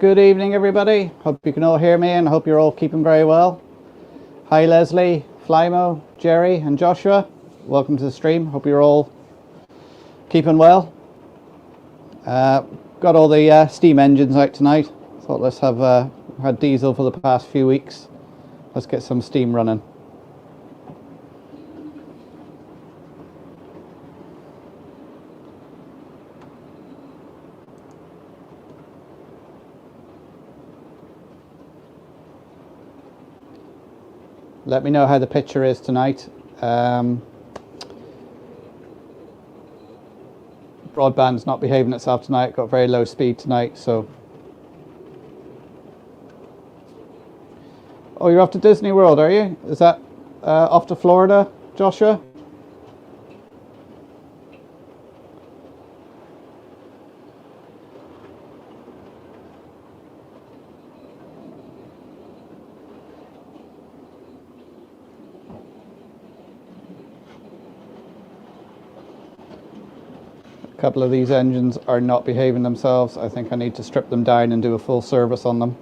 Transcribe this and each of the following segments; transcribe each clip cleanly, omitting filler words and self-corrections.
Good evening, everybody. Hope you can all hear me and hope you're all keeping very well. Hi, Leslie, Flymo, Jerry, and Joshua. Welcome to the stream. Hope you're all keeping well. Got all the steam engines out tonight. Thought let's have had diesel for the past few weeks. Let's get some steam running. Let me know how the picture is tonight. Broadband's not behaving itself tonight. Got very low speed tonight, so. Oh, you're off to Disney World, are you? Is that off to Florida, Joshua? A couple of these engines are not behaving themselves. I think I need to strip them down and do a full service on them.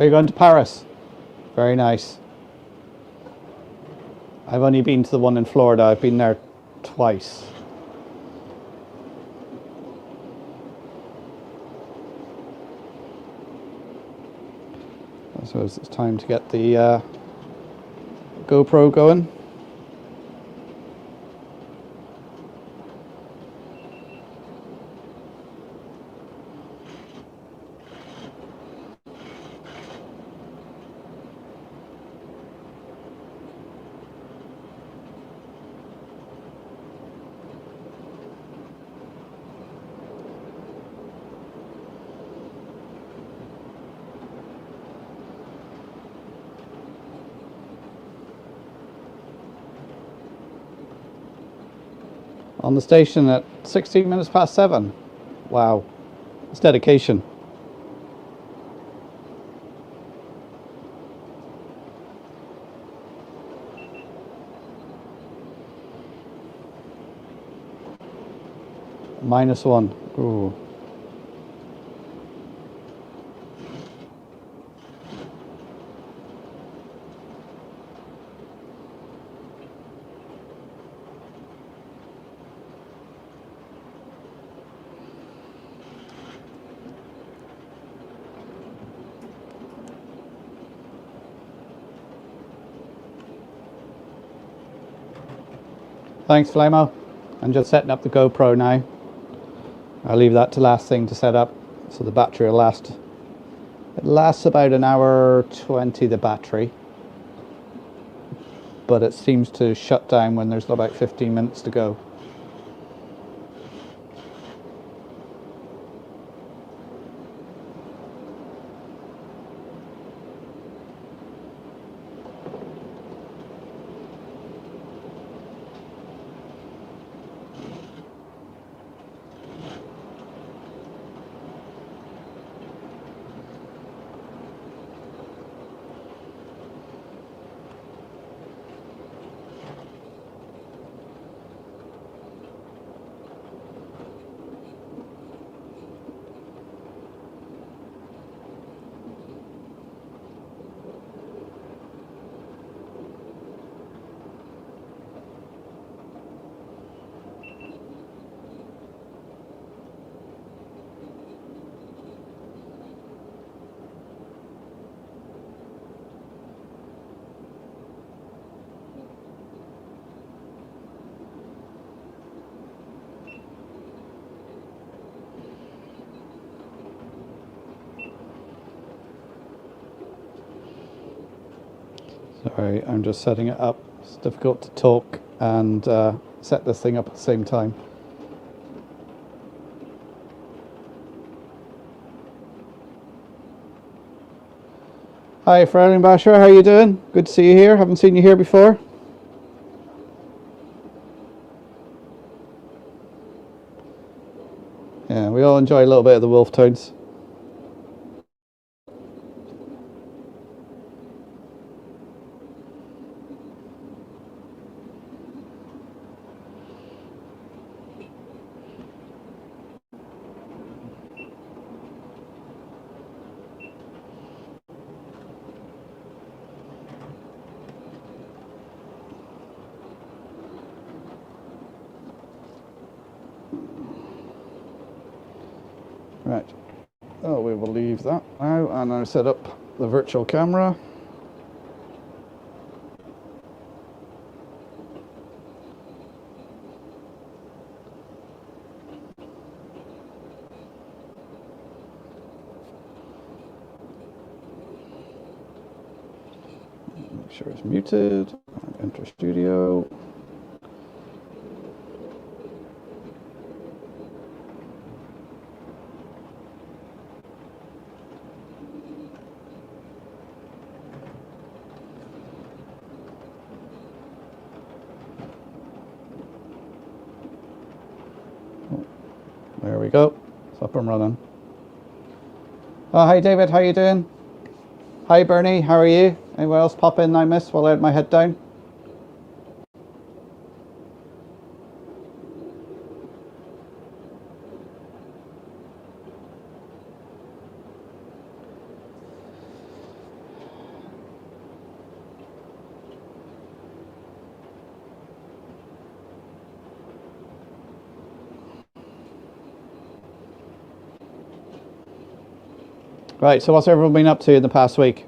Are you going to Paris? Very nice. I've only been to the one in Florida. I've been there twice. So it's time to get the GoPro going. On the station at 16 minutes past 7. Wow, it's dedication. -1. Ooh. Thanks, Flymo. I'm just setting up the GoPro now. I'll leave that to last thing to set up, so the battery will last. It lasts about an hour 20, the battery, but it seems to shut down when there's about 15 minutes to go. Sorry, I'm just setting it up. It's difficult to talk and set this thing up at the same time. Hi, Frowling Basher, how are you doing? Good to see you here. Haven't seen you here before. Yeah, we all enjoy a little bit of the wolf tones. Oh, we will leave that now, and I'll set up the virtual camera. Make sure it's muted. Enter studio. There we go. It's up and running. Oh, hi David, how you doing? Hi Bernie, how are you? Anyone else pop in I missed while I had my head down? Right, so what's everyone been up to in the past week?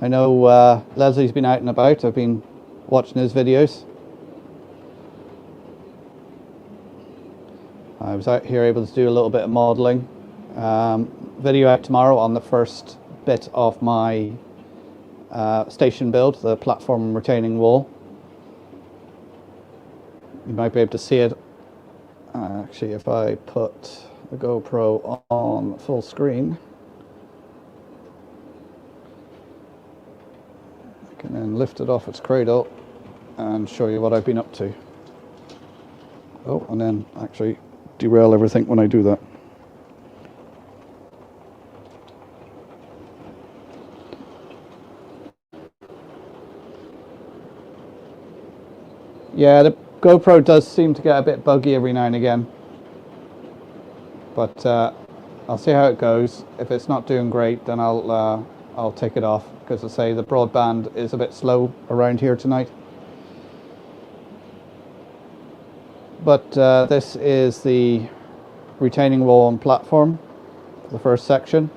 I know Leslie's been out and about. I've been watching his videos. I was out here able to do a little bit of modelling. Video out tomorrow on the first bit of my station build, the platform retaining wall. You might be able to see it. Actually, if I put the GoPro on full screen, I can then lift it off its cradle and show you what I've been up to. Oh, and then actually derail everything when I do that. Yeah, the GoPro does seem to get a bit buggy every now and again, but I'll see how it goes. If it's not doing great, then I'll take it off, because I say the broadband is a bit slow around here tonight. But this is the retaining wall and platform, the first section.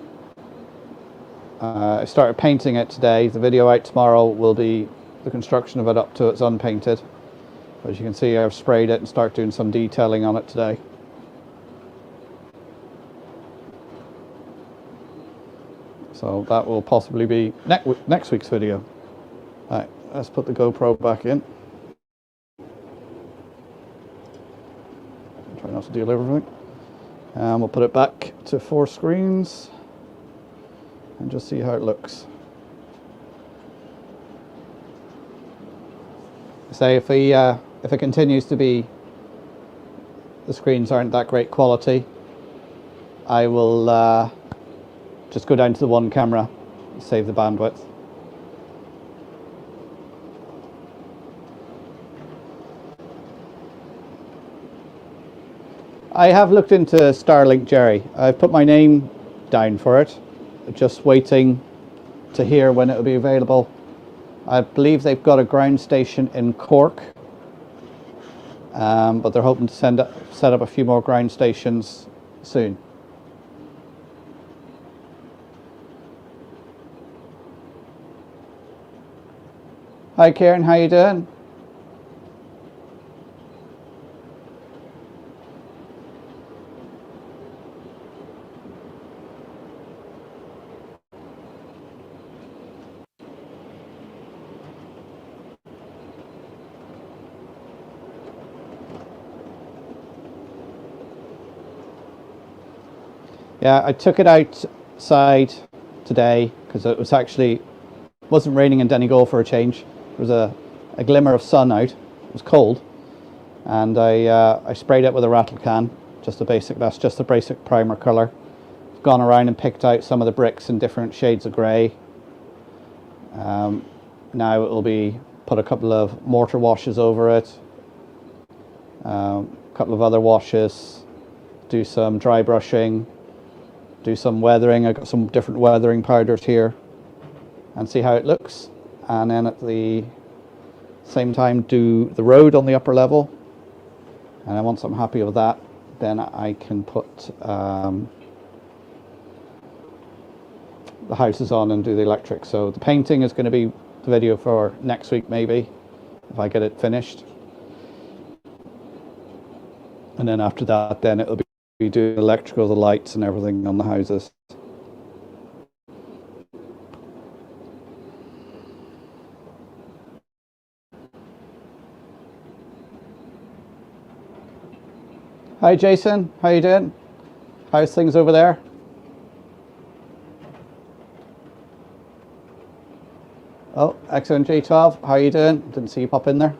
I started painting it today. The video out tomorrow will be the construction of it up to it's unpainted. As you can see, I've sprayed it and start doing some detailing on it today. So that will possibly be next week's video. Right, let's put the GoPro back in. Try not to deal everything. And we'll put it back to 4 screens and just see how it looks. Say if it continues to be, the screens aren't that great quality, I will just go down to the one camera, save the bandwidth. I have looked into Starlink, Jerry. I've put my name down for it, just waiting to hear when it will be available. I believe they've got a ground station in Cork, but they're hoping to set up a few more ground stations soon. Hi Kieran, how you doing? Yeah, I took it outside today because it was wasn't raining in Donegal for a change. There was a glimmer of sun out. It was cold, and I sprayed it with a rattle can. That's just the basic primer colour. I've gone around and picked out some of the bricks in different shades of grey. Now it will be put a couple of mortar washes over it, a couple of other washes, do some dry brushing, do some weathering. I've got some different weathering powders here, and see how it looks. And then at the same time do the road on the upper level. And then once I'm happy with that, then I can put the houses on and do the electric. So the painting is going to be the video for next week, maybe, if I get it finished. And then after that, then it'll be doing electrical, the lights and everything on the houses. Hi Jason, how you doing? How's things over there? Oh, excellent G12, how are you doing? Didn't see you pop in there.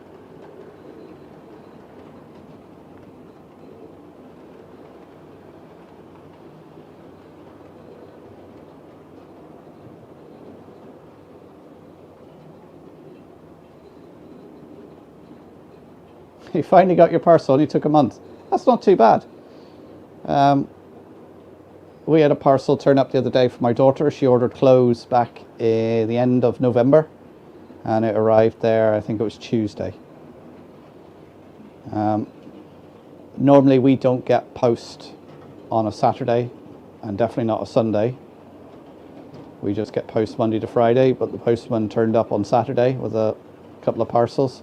You finally got your parcel, only took a month. That's not too bad. We had a parcel turn up the other day for my daughter. She ordered clothes back the end of November, and it arrived there, I think it was Tuesday. Normally we don't get post on a Saturday, and definitely not a Sunday. We just get post Monday to Friday, but the postman turned up on Saturday with a couple of parcels.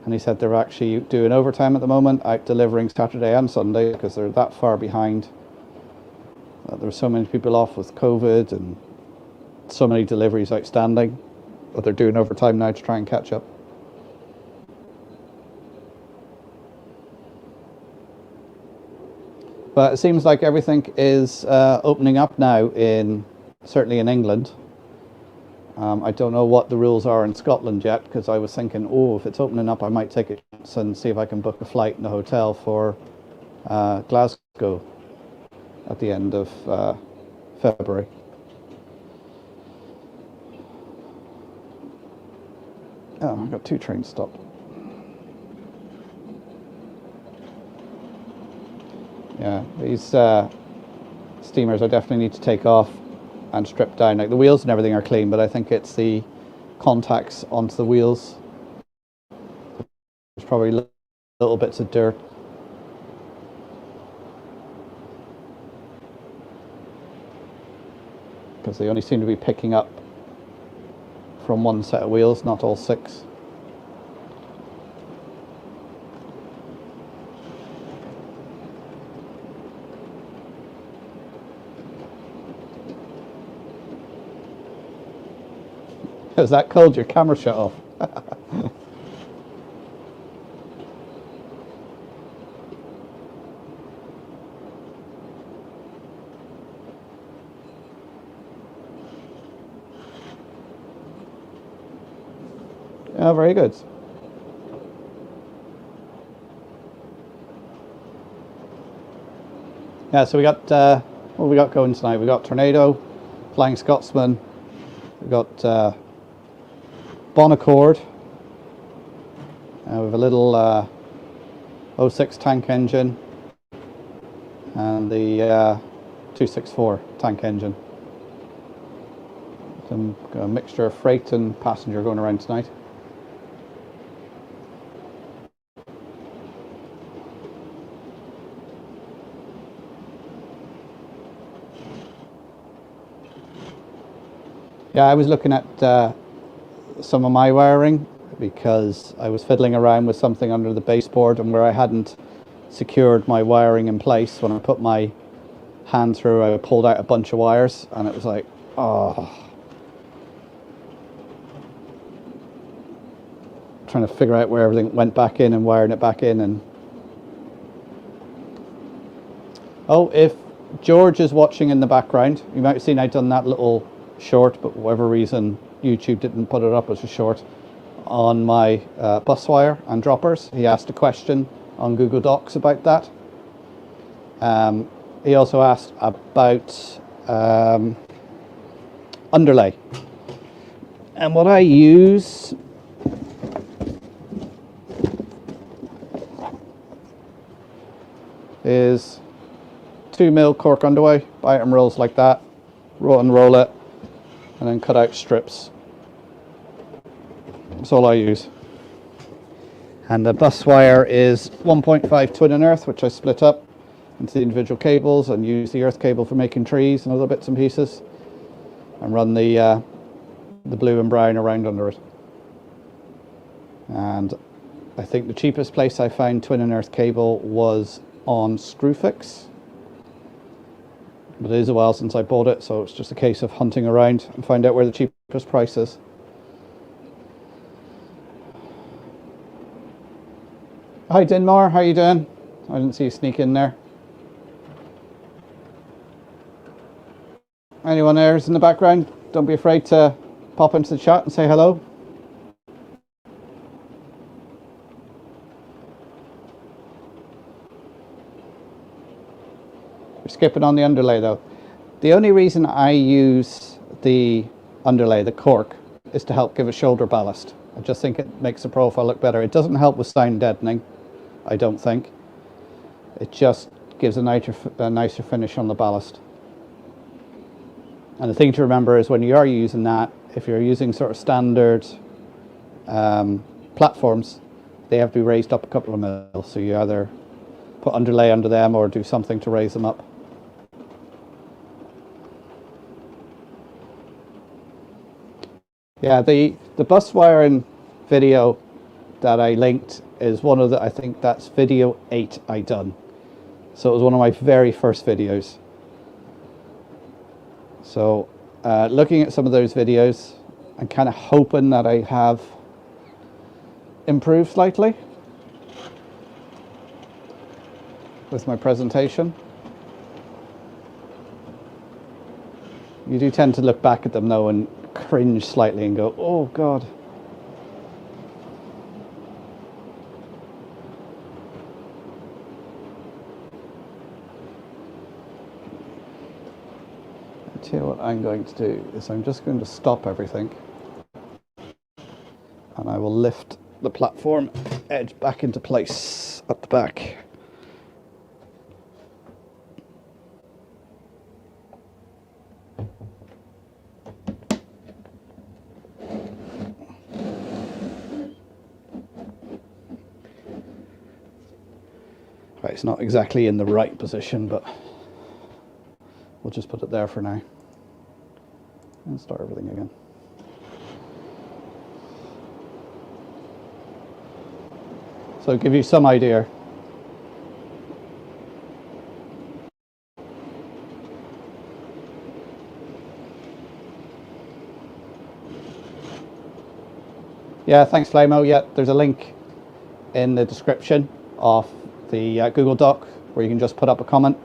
And he said they're actually doing overtime at the moment, out delivering Saturday and Sunday, because they're that far behind. There were so many people off with COVID and so many deliveries outstanding that they're doing overtime now to try and catch up. But it seems like everything is opening up now, certainly in England. I don't know what the rules are in Scotland yet, because I was thinking, oh, if it's opening up, I might take a chance and see if I can book a flight and a hotel for Glasgow at the end of February. Oh, I've got 2 trains stopped. Yeah, these steamers I definitely need to take off and strip down. Like the wheels and everything are clean, but I think it's the contacts onto the wheels. There's probably little bits of dirt. Because they only seem to be picking up from one set of wheels, not all 6. Is that cold? Your camera shut off. Yeah, very good. Yeah, so we got what we got going tonight. We got Tornado, Flying Scotsman. We got Bonaccord. We have a little 06 tank engine and the 264 tank engine. Some a mixture of freight and passenger going around tonight. Yeah, I was looking at some of my wiring because I was fiddling around with something under the baseboard, and where I hadn't secured my wiring in place, when I put my hand through, I pulled out a bunch of wires, and it was like, oh, trying to figure out where everything went back in and wiring it back in. And oh, if George is watching in the background, you might have seen I'd done that little short, but for whatever reason YouTube didn't put it up as a short on my bus wire and droppers. He asked a question on Google Docs about that. He also asked about underlay, and what I use is 2mm cork underlay, buy it in rolls like that, roll it, and then cut out strips. That's all I use. And the bus wire is 1.5 twin and earth, which I split up into the individual cables and use the earth cable for making trees and other bits and pieces. and run the blue and brown around under it. And I think the cheapest place I found twin and earth cable was on Screwfix. But it is a while since I bought it, so it's just a case of hunting around and find out where the cheapest price is. Hi Dinmore, how you doing? I didn't see you sneak in there. Anyone else in the background? Don't be afraid to pop into the chat and say hello. We're skipping on the underlay though. The only reason I use the underlay, the cork, is to help give a shoulder ballast. I just think it makes the profile look better. It doesn't help with sound deadening, I don't think. It just gives a nicer finish on the ballast. And the thing to remember is when you are using that, if you're using sort of standard platforms, they have to be raised up a couple of mils. So you either put underlay under them or do something to raise them up. Yeah, the bus wiring video that I linked is one of the, I think that's video 8 I done. So it was one of my very first videos. So looking at some of those videos, I'm kind of hoping that I have improved slightly with my presentation. You do tend to look back at them though and cringe slightly and go, oh God. I tell you what I'm going to do is I'm just going to stop everything and I will lift the platform edge back into place at the back. Right, it's not exactly in the right position, but we'll just put it there for now and start everything again. So give you some idea. Yeah, thanks Flamo. Yeah, there's a link in the description of the Google Doc where you can just put up a comment.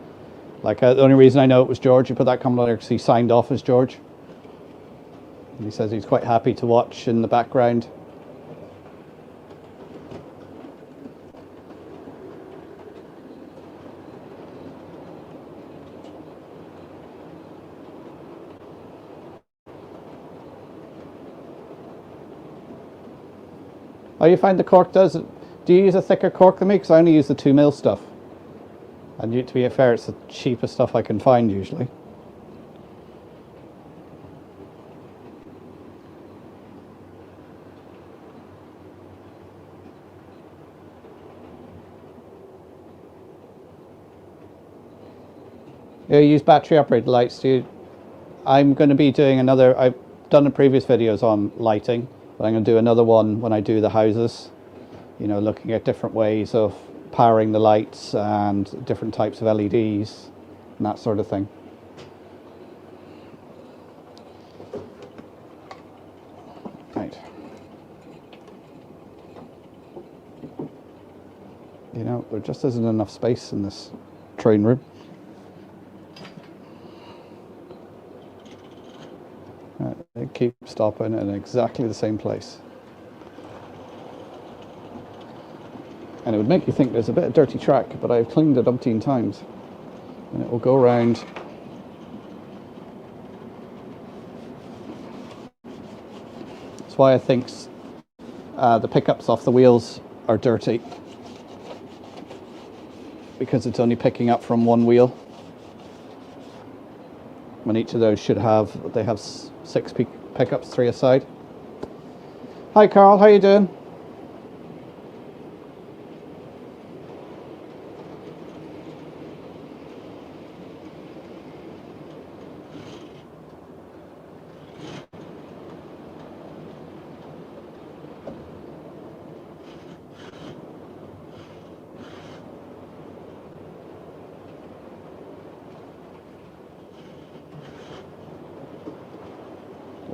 Like the only reason I know it was George who put that comment on there because he signed off as George. And he says he's quite happy to watch in the background. Oh, you find the cork does it? Do you use a thicker cork than me? Because I only use the 2mm stuff. And to be fair, it's the cheapest stuff I can find usually. You use battery operated lights. I'm going to be doing another, I've done the previous videos on lighting, but I'm going to do another one when I do the houses. You know, looking at different ways of powering the lights and different types of LEDs and that sort of thing. Right. You know, there just isn't enough space in this train room. It keeps stopping in exactly the same place. And it would make you think there's a bit of dirty track, but I've cleaned it umpteen times. And it will go around. That's why I think the pickups off the wheels are dirty. Because it's only picking up from one wheel. When each of those should have, they have 6 pickups, 3 aside. Hi Carl, how you doing?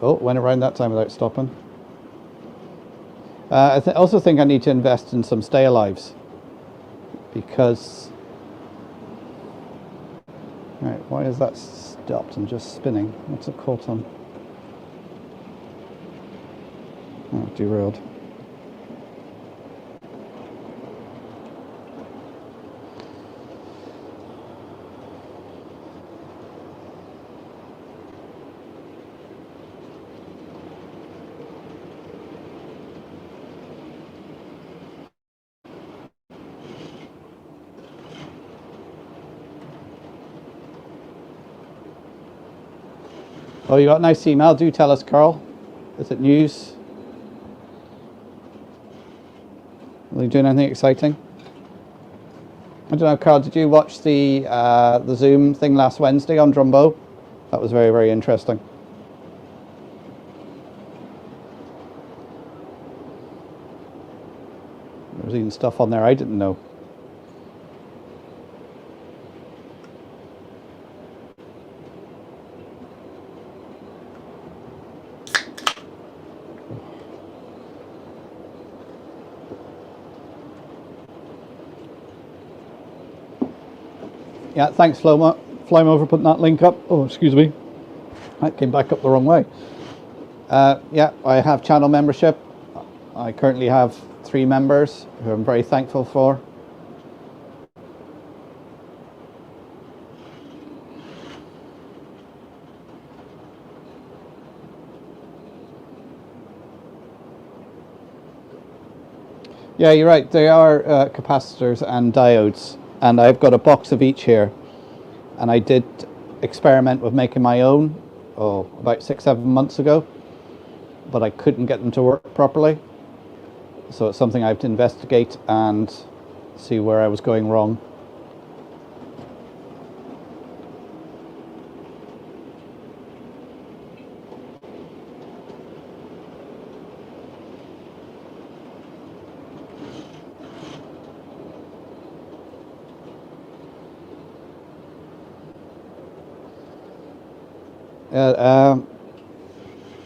Oh, went around that time without stopping. I also think I need to invest in some stay alives, because... Right, why is that stopped and just spinning? What's it caught on? Oh, derailed. Oh, you got a nice email. Do tell us, Carl. Is it news? Are you doing anything exciting? I don't know, Carl, did you watch the Zoom thing last Wednesday on Drumbo? That was very, very interesting. There was even stuff on there I didn't know. Yeah, thanks, Flomo, for putting that link up. Oh, excuse me. That came back up the wrong way. Yeah, I have channel membership. I currently have 3 members who I'm very thankful for. Yeah, you're right. They are capacitors and diodes. And I've got a box of each here, and I did experiment with making my own about 6-7 months ago, but I couldn't get them to work properly, so it's something I have to investigate and see where I was going wrong.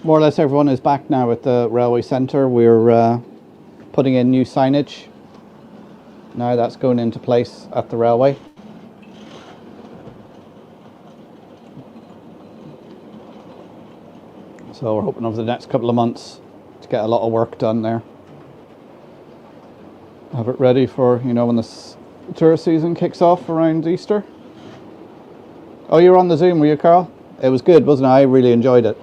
More or less everyone is back now at the railway centre. We're putting in new signage. Now that's going into place at the railway. So we're hoping over the next couple of months to get a lot of work done there. Have it ready for, you know, when the tourist season kicks off around Easter. Oh, you were on the Zoom, were you, Carl? It was good, wasn't it? I really enjoyed it.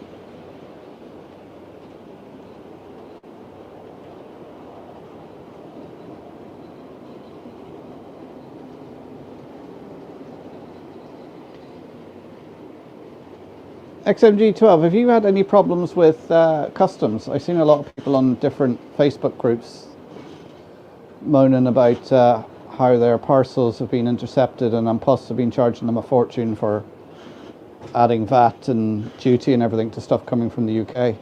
XMG12, have you had any problems with customs? I've seen a lot of people on different Facebook groups moaning about how their parcels have been intercepted, and Post have been charging them a fortune for adding VAT and duty and everything to stuff coming from the UK.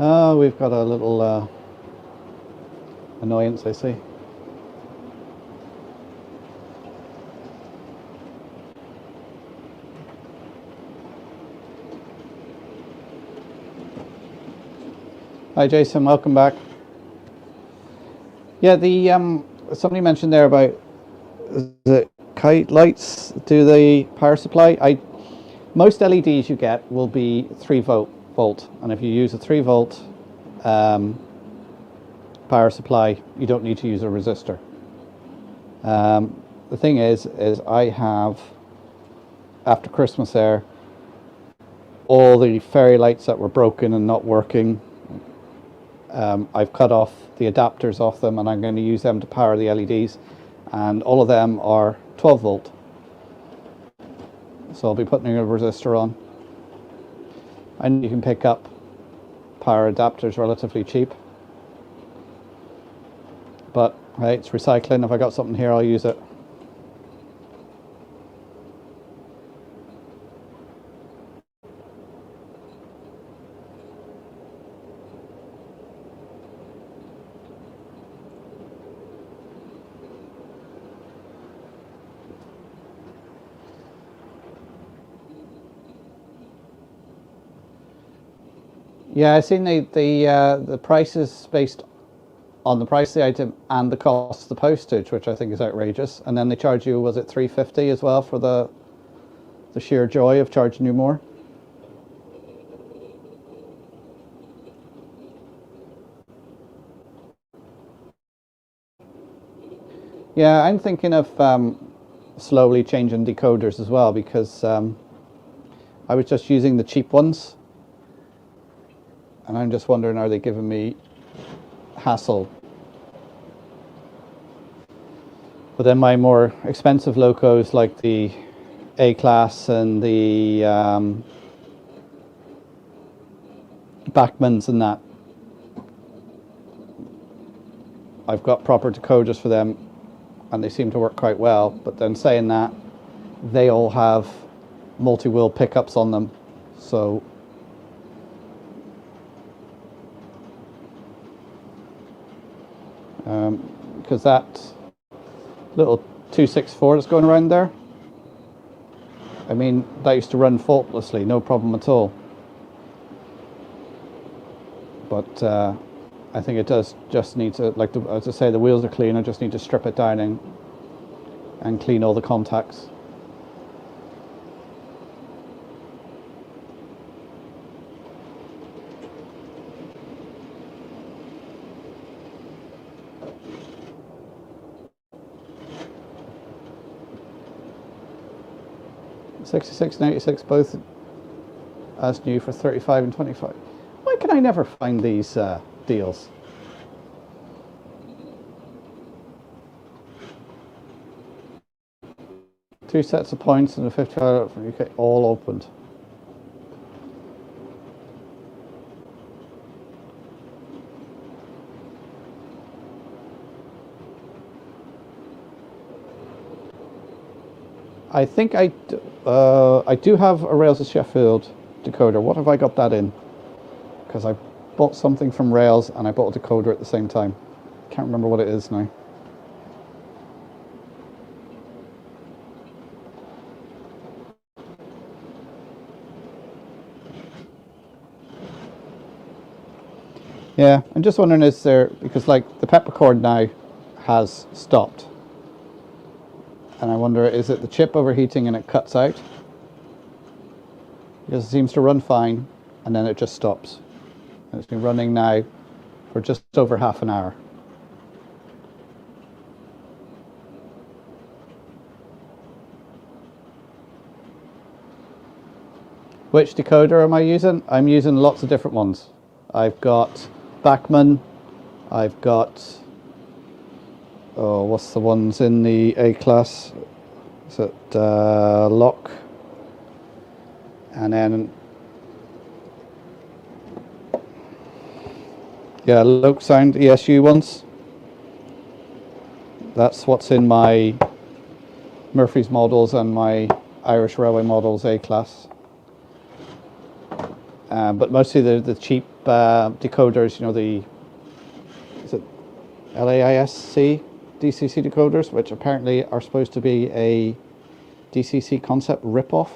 Oh, we've got a little annoyance, I see. Hi Jason, welcome back. Yeah, the somebody mentioned there about the kite lights do the power supply. Most LEDs you get will be 3 volt, and if you use a 3 volt power supply, you don't need to use a resistor. The thing is I have, after Christmas there, all the fairy lights that were broken and not working, I've cut off the adapters off them, and I'm going to use them to power the LEDs, and all of them are 12 volt. So I'll be putting a resistor on. And you can pick up power adapter is relatively cheap. But hey, it's recycling. If I got something here, I'll use it. Yeah, I've seen the prices based on the price of the item and the cost of the postage, which I think is outrageous. And then they charge you, was it $3.50 as well for the sheer joy of charging you more? Yeah, I'm thinking of slowly changing decoders as well, because I was just using the cheap ones, and I'm just wondering, are they giving me hassle? But then my more expensive locos, like the A-class and the Bachmans and that, I've got proper decoders for them, and they seem to work quite well. But then saying that, they all have multi-wheel pickups on them, so because that little 264 that's going around there, I mean, that used to run faultlessly, no problem at all. But I think it does just need to, like, as I say, the wheels are clean. I just need to strip it down and clean all the contacts. '66 and '86 both as new for 35 and 25. Why can I never find these deals? Two sets of points and a 50 from UK, all opened. I think I do have a Rails of Sheffield decoder. What have I got that in? Because I bought something from Rails and I bought a decoder at the same time. Can't remember what it is now. Yeah, I'm just wondering, is there, because like the peppercorn now has stopped, and I wonder, is it the chip overheating and it cuts out? Because it seems to run fine and then it just stops. And it's been running now for just over half an hour. Which decoder am I using? I'm using lots of different ones. I've got Bachman, I've got, oh, what's the ones in the A-class? Is it Lock? And then, yeah, Loc Sound ESU ones. That's what's in my Murphy's models and my Irish Railway models A-class. But mostly the cheap decoders, you know, is it LAISC DCC decoders, which apparently are supposed to be a DCC concept rip-off.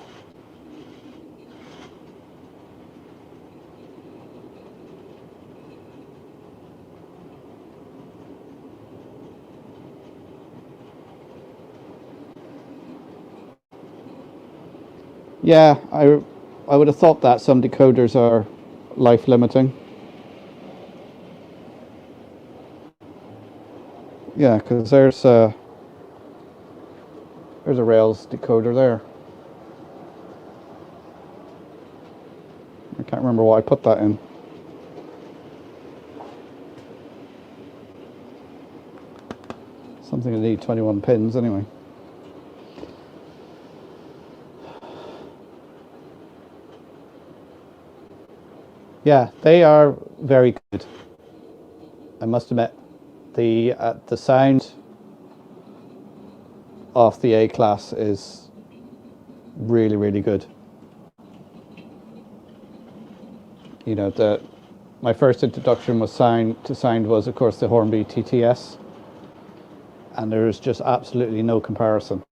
Yeah, I would have thought that some decoders are life limiting. Yeah, because there's a Rails decoder there. I can't remember why I put that in. Something that need 21 pins anyway. Yeah, they are very good. I must admit, the sound of the A class is really, really good. You know, my first introduction was sound was, of course, the Hornby TTS, and there is just absolutely no comparison.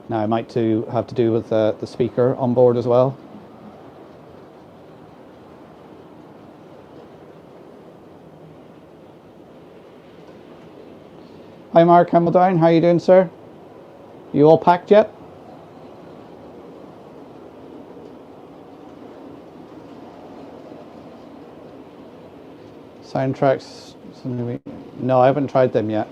Now, I might have to do with the speaker on board as well. Hi Mark Hamildown, how are you doing, sir? You all packed yet? Soundtracks? No, I haven't tried them yet.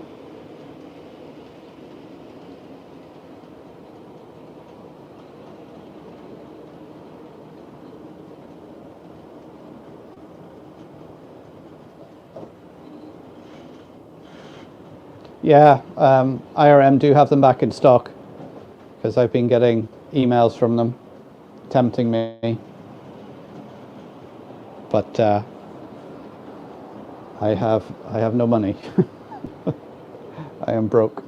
Yeah, IRM do have them back in stock, because I've been getting emails from them tempting me, but I have no money. I am broke.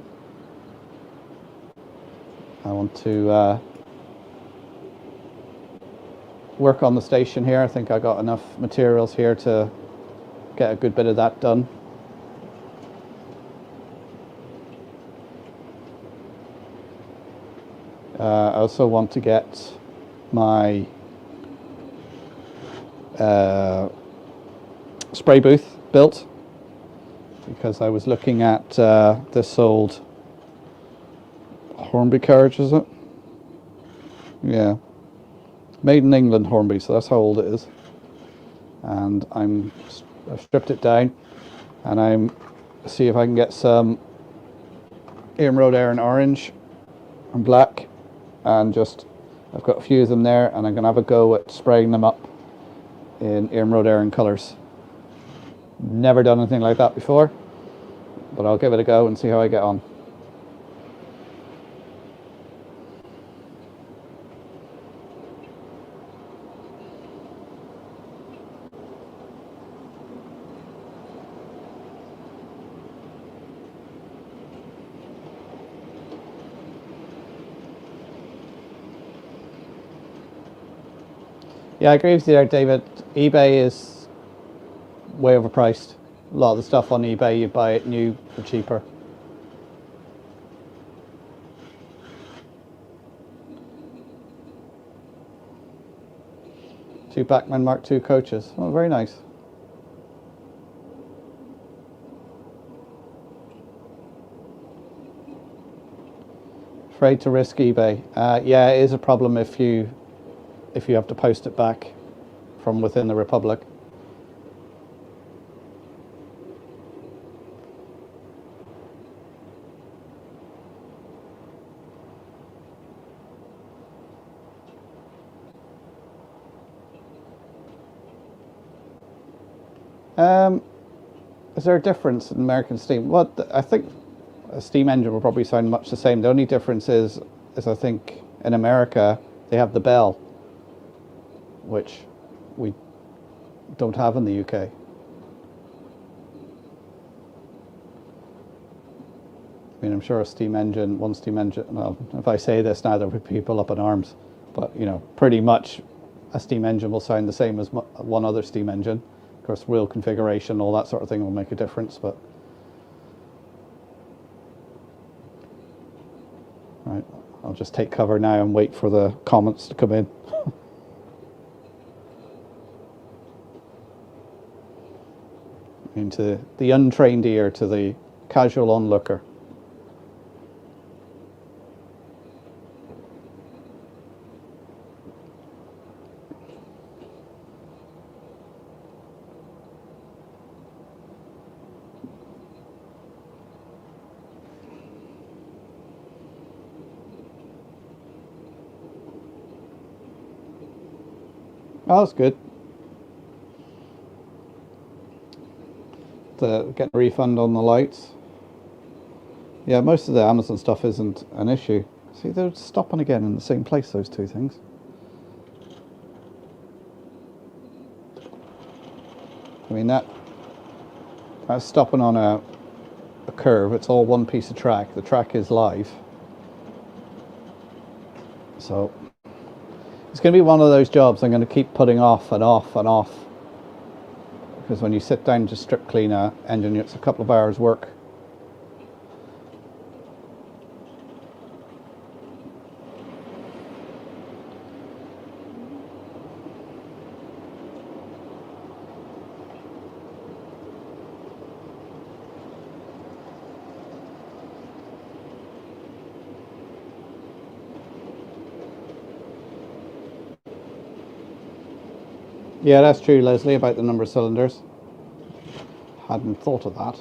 I want to work on the station here. I think I got enough materials here to get a good bit of that done. I also want to get my spray booth built, because I was looking at this old Hornby carriage, is it? Yeah, made in England Hornby, so that's how old it is. And I've stripped it down, and I'm see if I can get some Road Air in orange and black, and just I've got a few of them there, and I'm gonna have a go at spraying them up in Road Air colours. Never done anything like that before, but I'll give it a go and see how I get on. Yeah, I agree with you there, David. eBay is way overpriced. A lot of the stuff on eBay, you buy it new for cheaper. Two Bachmann Mark II coaches. Oh, very nice. Afraid to risk eBay. Yeah, it is a problem if you have to post it back from within the Republic. Is there a difference in American steam? Well, I think a steam engine will probably sound much the same. The only difference is I think in America they have the bell, which we don't have in the UK. I mean, I'm sure one steam engine, well, if I say this now, there'll be people up in arms, but you know, pretty much a steam engine will sound the same as one other steam engine. Of course, wheel configuration, all that sort of thing will make a difference, but right, I'll just take cover now and wait for the comments to come in. Into the untrained ear, to the casual onlooker. Oh, that's good. Getting a refund on the lights. Yeah, most of the Amazon stuff isn't an issue. See, they're stopping again in the same place, those two things. I mean, that's stopping on a curve. It's all one piece of track. The track is live. So it's going to be one of those jobs I'm going to keep putting off and off and off. Because when you sit down to strip clean an engine, it's a couple of hours work. Yeah, that's true, Leslie, about the number of cylinders. Hadn't thought of that.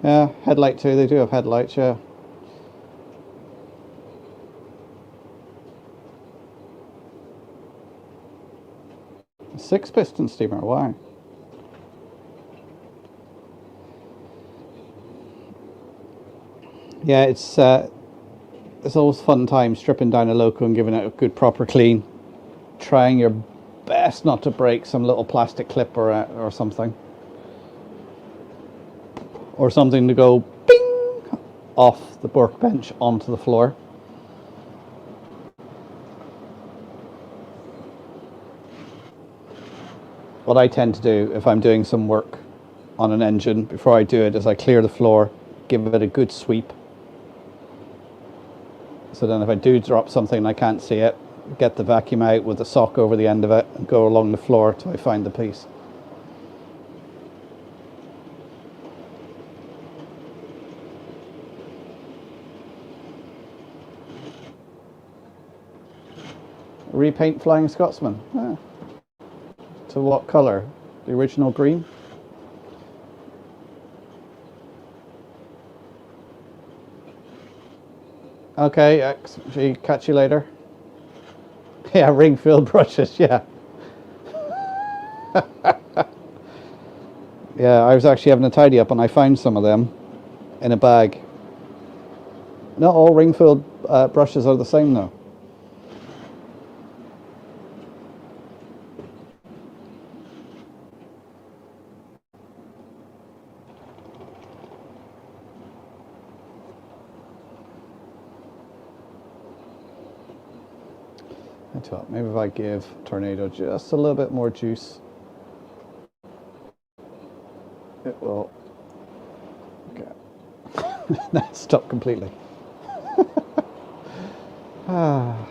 Yeah, headlight too, they do have headlights, yeah. A 6-piston steamer, wow. Yeah, it's always fun time stripping down a loco and giving it a good proper clean. Trying your best not to break some little plastic clip or something. Or something to go bing off the workbench onto the floor. What I tend to do if I'm doing some work on an engine before I do it is I clear the floor, give it a good sweep. So then if I do drop something and I can't see it, get the vacuum out with the sock over the end of it and go along the floor till I find the piece. Repaint Flying Scotsman. Ah. To what colour? The original green? Okay, catch you later. Yeah, ring filled brushes, yeah. Yeah, I was actually having a tidy up and I found some of them in a bag. Not all ring filled brushes are the same though. I thought maybe if I give Tornado just a little bit more juice, it will. Okay. That stopped completely. Ah.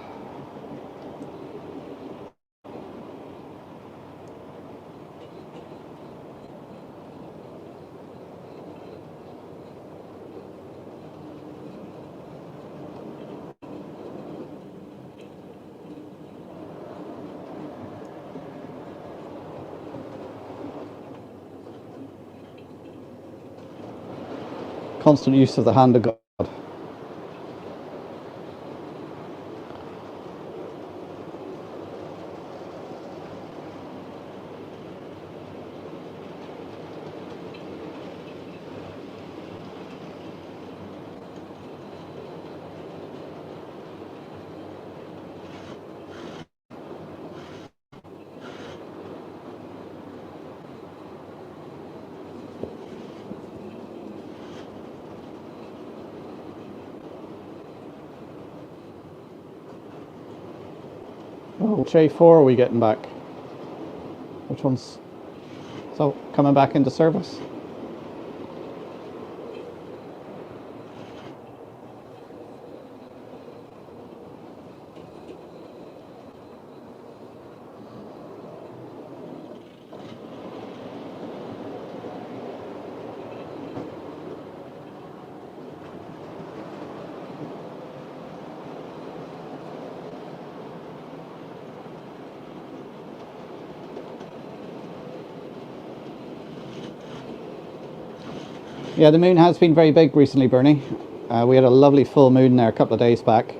Constant use of the hand of God. Oh, which A4 are we getting back? Which one's so coming back into service? Yeah, the moon has been very big recently, Bernie. We had a lovely full moon there a couple of days back.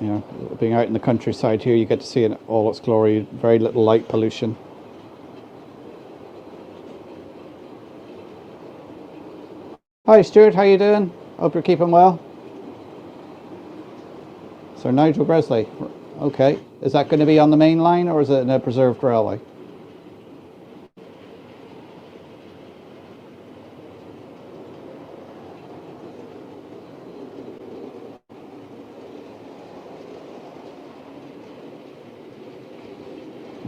You know, being out in the countryside here, you get to see it in all its glory. Very little light pollution. Hi Stuart, how you doing? Hope you're keeping well. Sir Nigel Gresley. Okay. Is that going to be on the main line or is it in a preserved railway?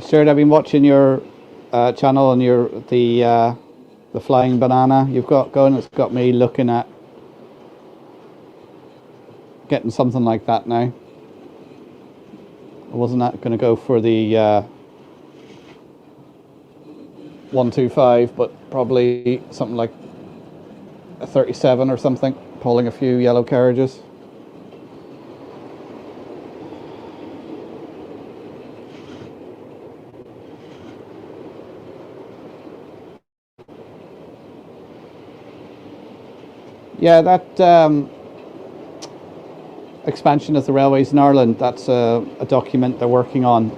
Stuart, I've been watching your channel and the flying banana you've got going. It's got me looking at getting something like that now. I wasn't going to go for the 125, but probably something like a 37 or something, pulling a few yellow carriages. Yeah, that expansion of the railways in Ireland, that's a document they're working on.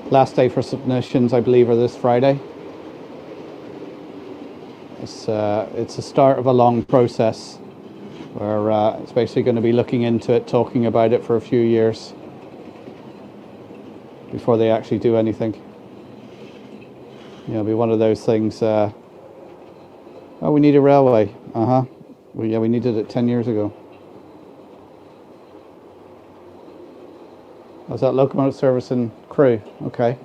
Last day for submissions, I believe, are this Friday. It's a start of a long process where it's basically going to be looking into it, talking about it for a few years before they actually do anything. It'll be one of those things. Oh, we need a railway. We needed it 10 years ago. Was that locomotive service and crew? Okay.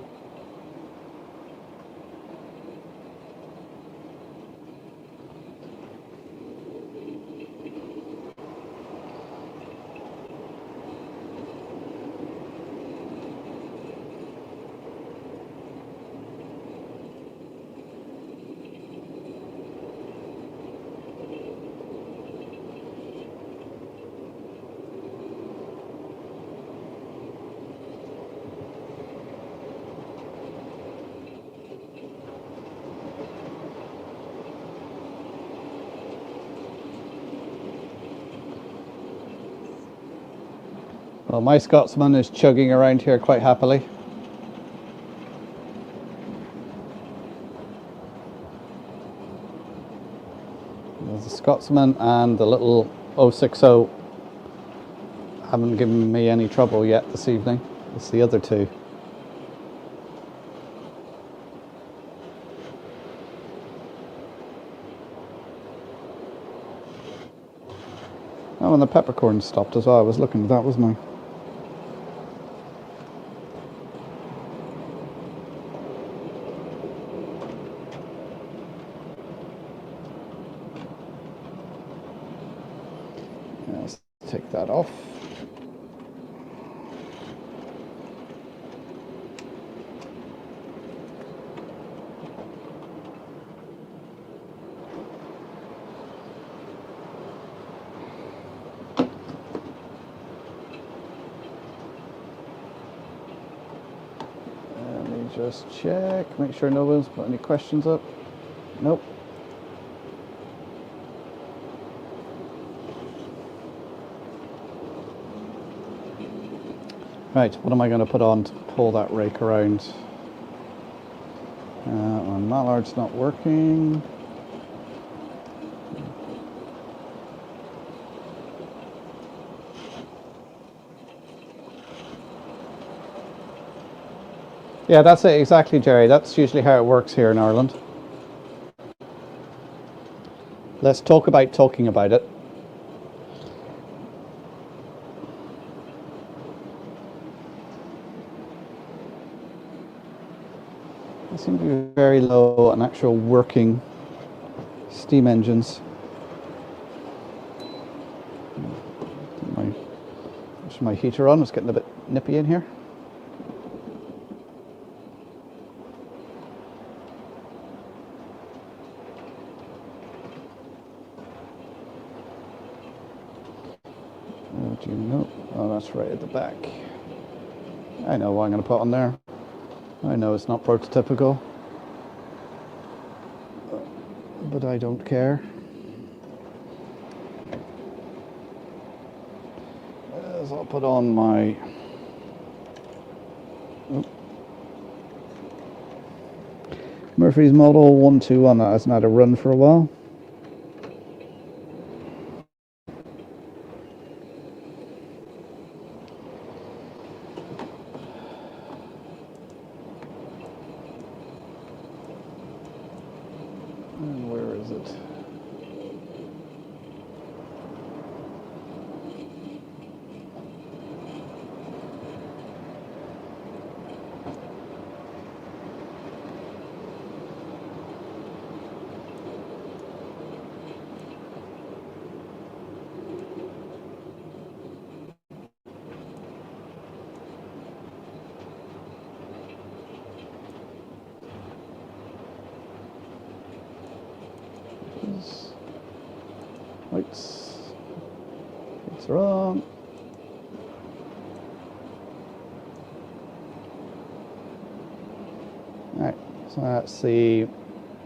Well, my Scotsman is chugging around here quite happily. There's the Scotsman and the little 060 haven't given me any trouble yet this evening. It's the other two. Oh, and the peppercorn stopped as well. I was looking at that, wasn't I? Let's take that off. Let me just check, make sure no one's put any questions up. Nope. Right, what am I going to put on to pull that rake around? My mallard's not working. Yeah, that's it exactly, Jerry. That's usually how it works here in Ireland. Let's talk about talking about it. They seem to be very low on actual working steam engines. My heater on, it's getting a bit nippy in here. Oh, do you know? Oh, that's right at the back. I know what I'm going to put on there. I know it's not prototypical, but I don't care. As I'll put on my Murphy's Model 121. That hasn't had a run for a while. is it? Wait, it's wrong. Alright, so that's the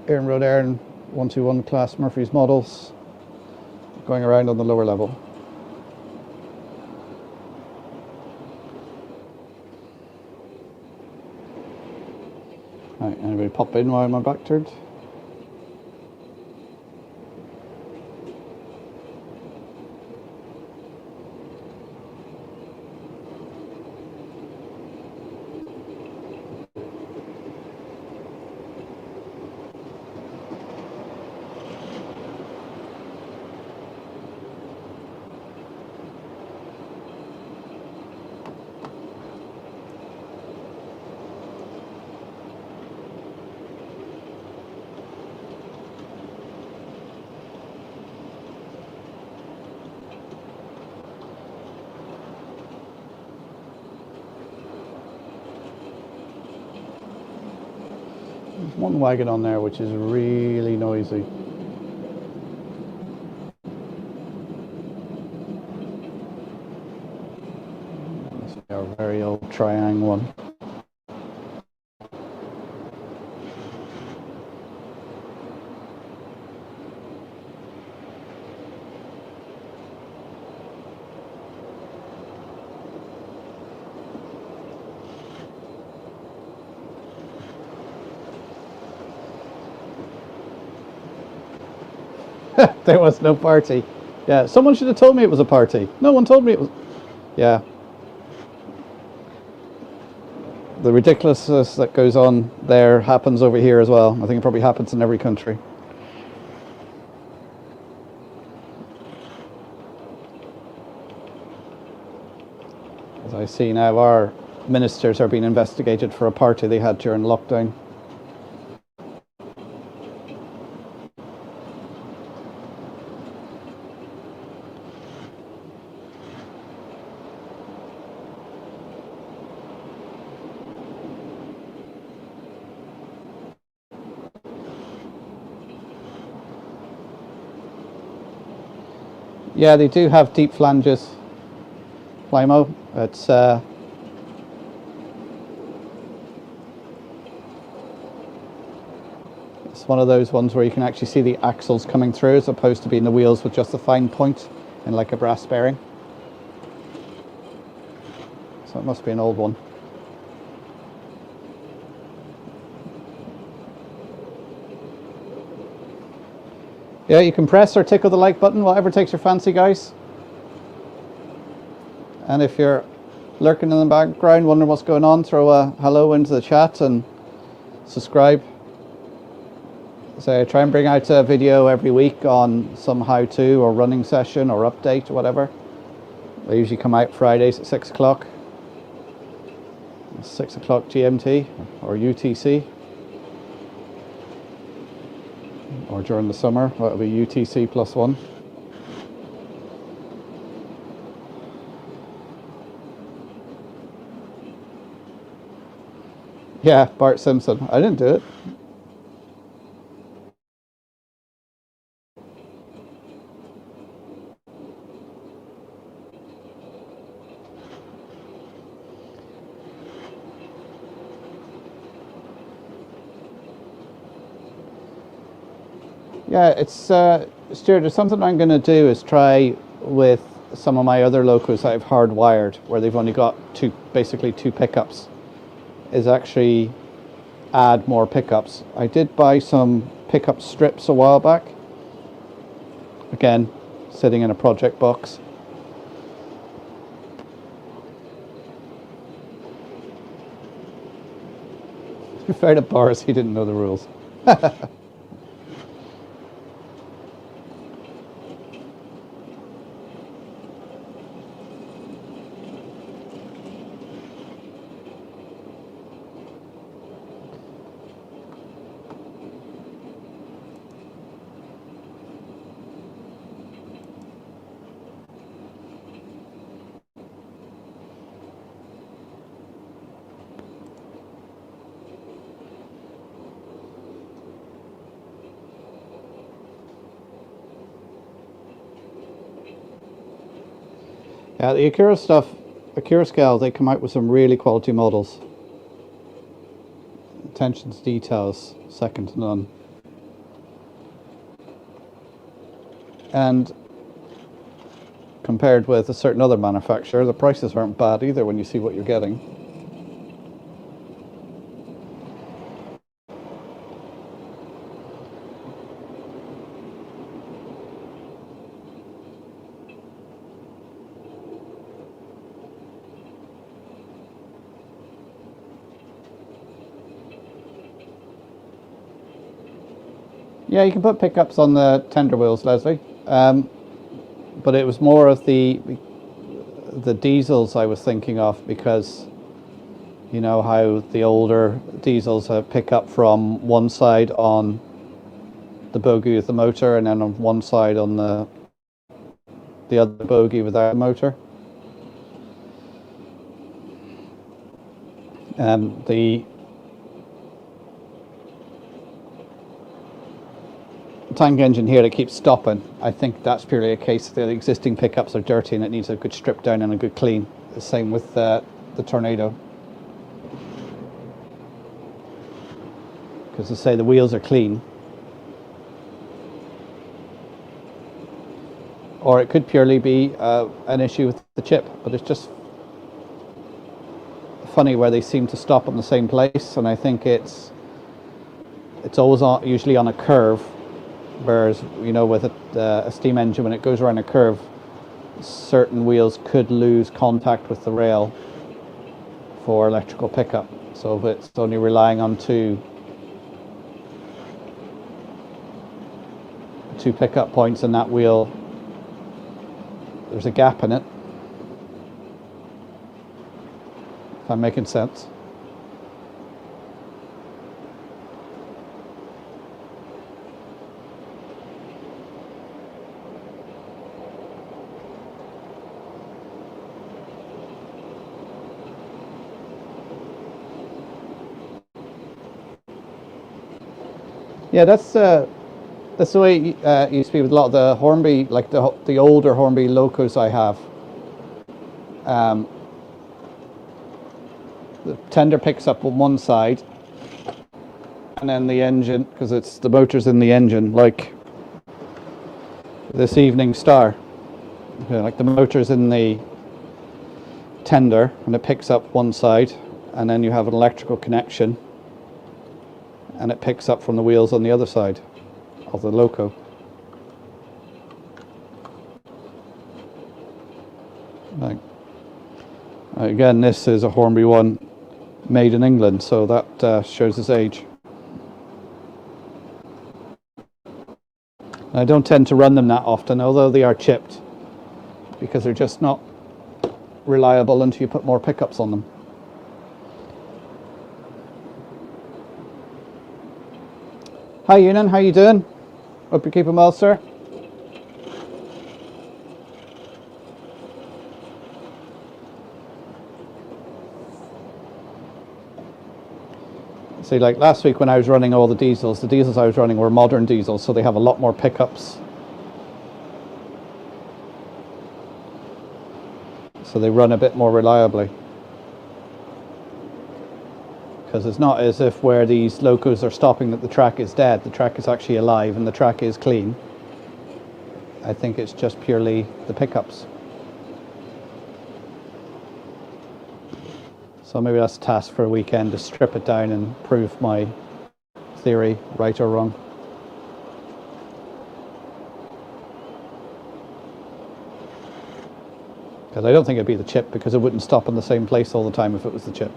Erin Road Erin 121 class Murphy's models going around on the lower level. Alright, anybody pop in while I'm back turned? There's one wagon on there which is really noisy. This is our very old Triang one. There was no party. Yeah, someone should have told me it was a party. No one told me it was. Yeah. The ridiculousness that goes on there happens over here as well. I think it probably happens in every country. As I see now, our ministers are being investigated for a party they had during lockdown. Yeah, they do have deep flanges, Flymo. It's one of those ones where you can actually see the axles coming through as opposed to being the wheels with just a fine point in like a brass bearing. So it must be an old one. Yeah, you can press or tickle the like button, whatever takes your fancy, guys. And if you're lurking in the background, wondering what's going on, throw a hello into the chat and subscribe. So I try and bring out a video every week on some how-to or running session or update or whatever. They usually come out Fridays at 6 o'clock. 6 o'clock GMT or UTC. Or during the summer, that'll be UTC +1. Yeah, Bart Simpson. I didn't do it. Yeah, it's Stuart, there's something I'm going to do is try with some of my other locos that I've hardwired where they've only got basically two pickups, is actually add more pickups. I did buy some pickup strips a while back, again sitting in a project box. To be fair to Boris, he didn't know the rules. Yeah, the Acura stuff, Acura scale, they come out with some really quality models. Attention to details, second to none. And compared with a certain other manufacturer, the prices aren't bad either when you see what you're getting. Yeah, you can put pickups on the tender wheels, Leslie. But it was more of the diesels I was thinking of, because you know how the older diesels pick up from one side on the bogie with the motor, and then on one side on the other bogie without a motor. The tank engine here that keeps stopping, I think that's purely a case that the existing pickups are dirty and it needs a good strip down and a good clean. The same with the Tornado, because to say the wheels are clean, or it could purely be an issue with the chip. But it's just funny where they seem to stop in the same place, and I think it's always usually on a curve. Whereas, you know, with a steam engine, when it goes around a curve, certain wheels could lose contact with the rail for electrical pickup. So if it's only relying on two pickup points in that wheel, there's a gap in it. If I'm making sense. Yeah, that's the way it used to be with a lot of the Hornby, like the older Hornby locos I have. The tender picks up on one side, and then the engine, because it's the motor's in the engine, like this Evening Star. Okay, like the motor's in the tender, and it picks up one side, and then you have an electrical connection, and it picks up from the wheels on the other side of the loco. Right. Again, this is a Hornby one made in England, so that shows its age. I don't tend to run them that often, although they are chipped, because they're just not reliable until you put more pickups on them. Hi Ewan, how you doing? Hope you're keeping well, sir. See, like last week when I was running all the diesels I was running were modern diesels, so they have a lot more pickups. So they run a bit more reliably. Because it's not as if where these locos are stopping that the track is dead. The track is actually alive and the track is clean. I think it's just purely the pickups. So maybe that's a task for a weekend, to strip it down and prove my theory right or wrong. Because I don't think it'd be the chip, because it wouldn't stop in the same place all the time if it was the chip.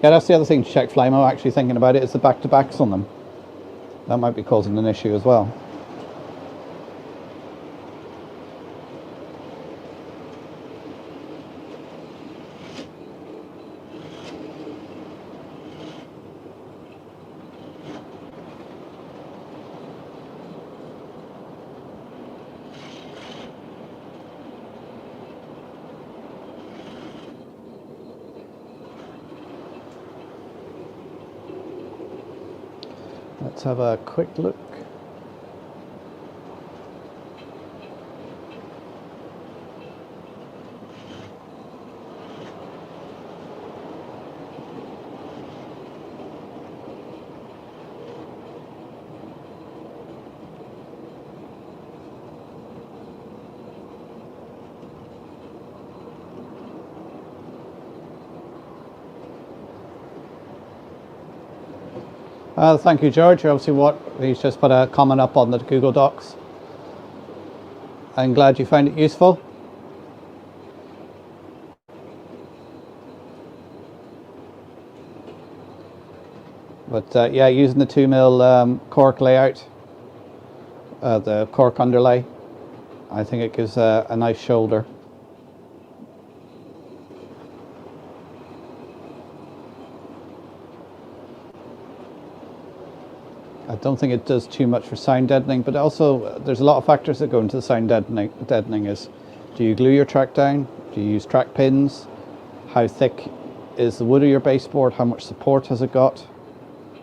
Yeah, that's the other thing to check, Flymo, actually thinking about it, is the back-to-backs on them. That might be causing an issue as well. Let's have a quick look. Thank you, George. He's just put a comment up on the Google Docs. I'm glad you found it useful. But yeah, using the 2mm cork layout, the cork underlay, I think it gives a nice shoulder. I don't think it does too much for sound deadening, but also there's a lot of factors that go into the sound deadening is, do you glue your track down? Do you use track pins? How thick is the wood of your baseboard? How much support has it got?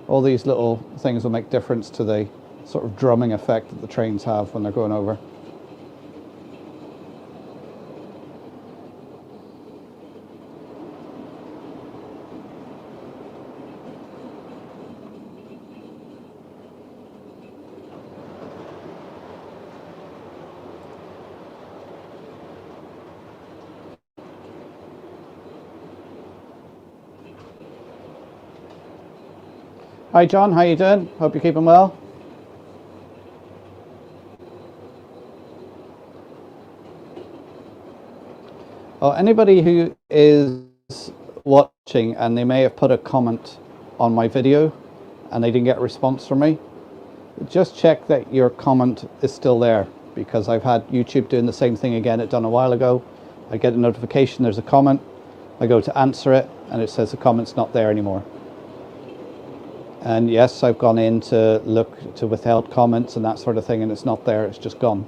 All these little things will make difference to the sort of drumming effect that the trains have when they're going over. Hi John, how you doing? Hope you're keeping well. Oh, anybody who is watching and they may have put a comment on my video and they didn't get a response from me, just check that your comment is still there, because I've had YouTube doing the same thing again. It done a while ago. I get a notification there's a comment, I go to answer it and it says the comment's not there anymore. And yes, I've gone in to look to withheld comments and that sort of thing, and it's not there, it's just gone.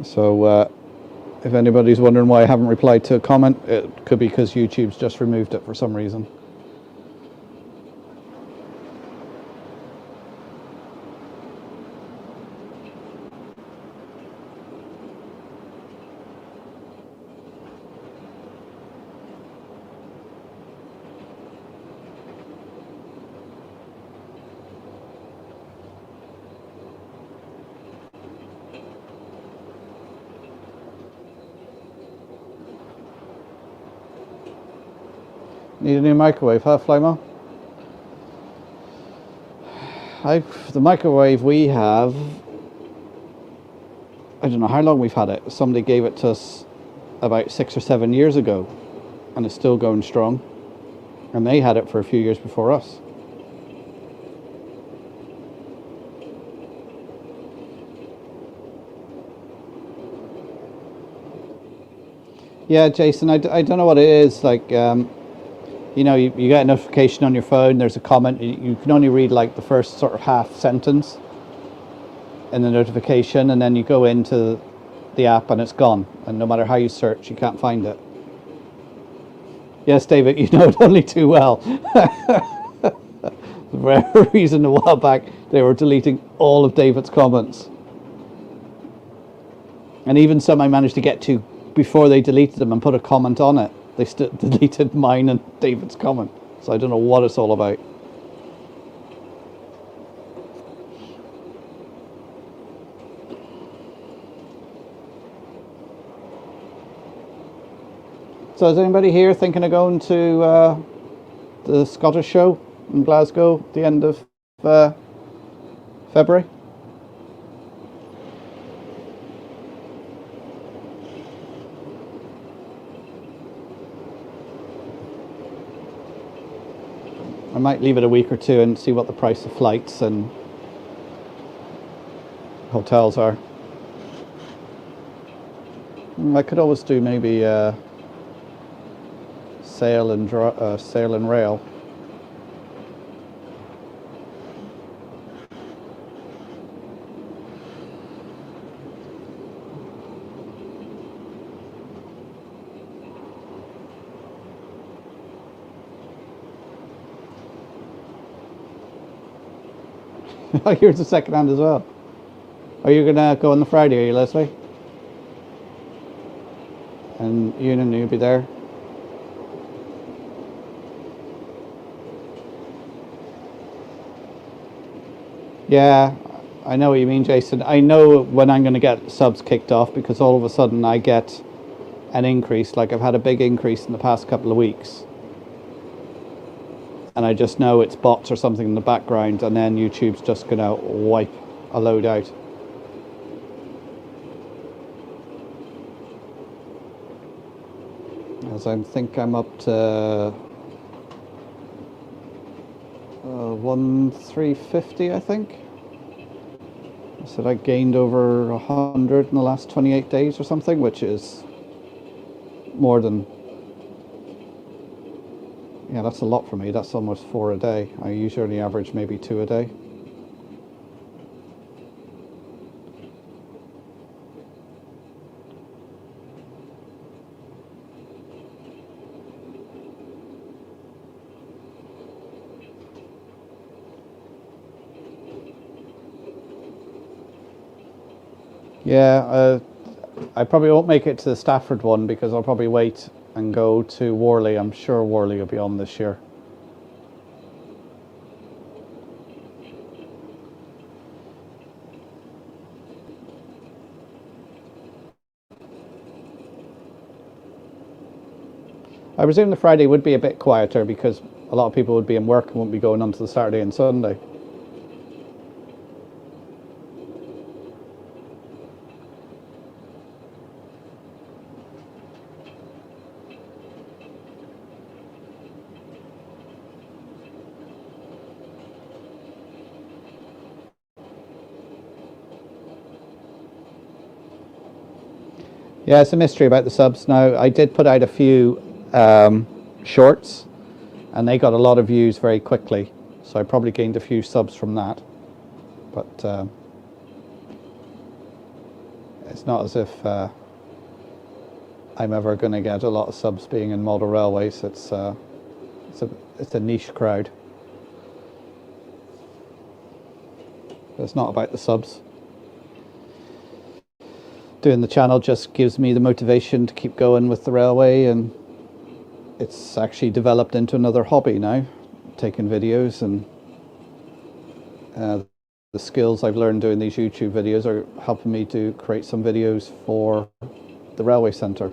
So if anybody's wondering why I haven't replied to a comment, it could be because YouTube's just removed it for some reason. Need a new microwave, huh, Flymo? The microwave we have, I don't know how long we've had it. Somebody gave it to us about 6 or 7 years ago, and it's still going strong. And they had it for a few years before us. Yeah, Jason, I don't know what it is, like, you know, you get a notification on your phone, there's a comment, you can only read like the first sort of half sentence in the notification, and then you go into the app and it's gone, and no matter how you search, you can't find it. Yes, David, you know it only too well. For a reason, a while back, they were deleting all of David's comments. And even some I managed to get to before they deleted them and put a comment on it. They still deleted mine and David's comment. So I don't know what it's all about. So is anybody here thinking of going to the Scottish show in Glasgow at the end of February? I might leave it a week or two and see what the price of flights and hotels are. I could always do maybe sail and rail. Oh, yours is second hand as well. Are you gonna go on the Friday? Are you, Leslie? And Ewan, you'll be there. Yeah, I know what you mean, Jason. I know when I'm going to get subs kicked off because all of a sudden I get an increase. Like I've had a big increase in the past couple of weeks. And I just know it's bots or something in the background, and then YouTube's just going to wipe a load out. As I think I'm up to 1,350, I think. I said I gained over 100 in the last 28 days or something, which is more than... Yeah, that's a lot for me. That's almost 4 a day. I usually only average maybe 2 a day. Yeah, I probably won't make it to the Stafford one because I'll probably wait and go to Worley. I'm sure Worley will be on this year. I presume the Friday would be a bit quieter because a lot of people would be in work and won't be going on to the Saturday and Sunday. Yeah, it's a mystery about the subs now. I did put out a few shorts and they got a lot of views very quickly. So I probably gained a few subs from that. But it's not as if I'm ever going to get a lot of subs being in model railways. It's a niche crowd. But it's not about the subs. Doing the channel just gives me the motivation to keep going with the railway, and it's actually developed into another hobby now, taking videos, and the skills I've learned doing these YouTube videos are helping me to create some videos for the Railway Centre.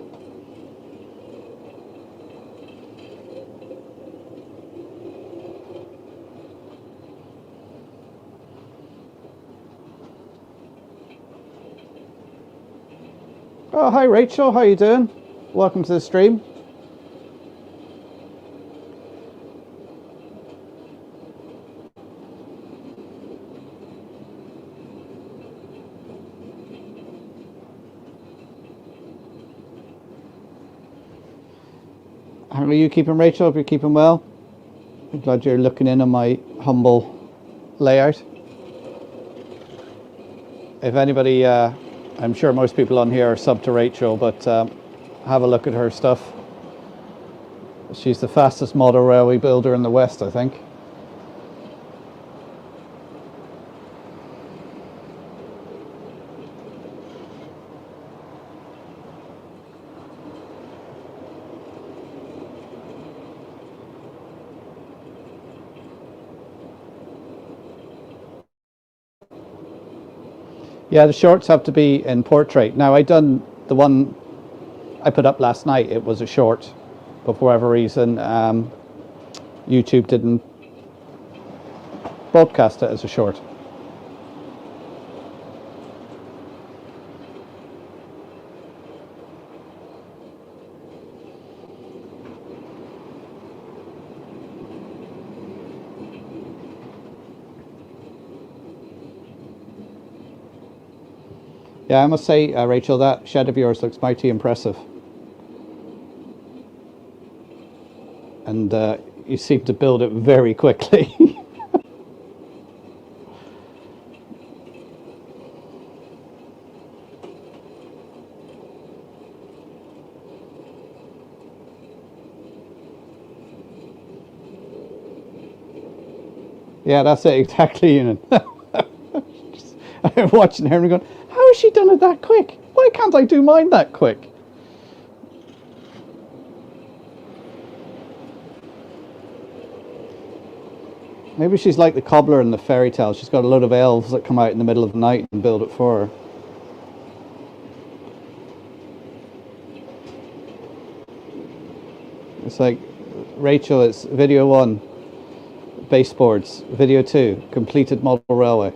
Oh, hi Rachel, how you doing? Welcome to the stream. How are you keeping, Rachel? Hope you're keeping well. I'm glad you're looking in on my humble layout. If anybody, I'm sure most people on here are sub to Rachel, but have a look at her stuff. She's the fastest model railway builder in the West, I think. Yeah, the shorts have to be in portrait. Now, I done the one I put up last night. It was a short, but for whatever reason, YouTube didn't broadcast it as a short. Yeah, I must say, Rachel, that shed of yours looks mighty impressive. And you seem to build it very quickly. Yeah, that's it, exactly, Ewan. watching her and going, how has she done it that quick? Why can't I do mine that quick? Maybe she's like the cobbler in the fairy tale. She's got a load of elves that come out in the middle of the night and build it for her. It's like, Rachel, it's video 1, baseboards. Video 2, completed model railway.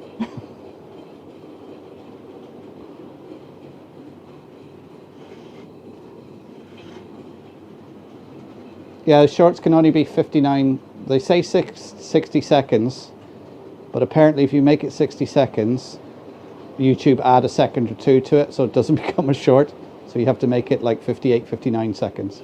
Yeah, shorts can only be 59. They say 60 seconds, but apparently if you make it 60 seconds, YouTube add a second or two to it, so it doesn't become a short. So you have to make it like 58, 59 seconds.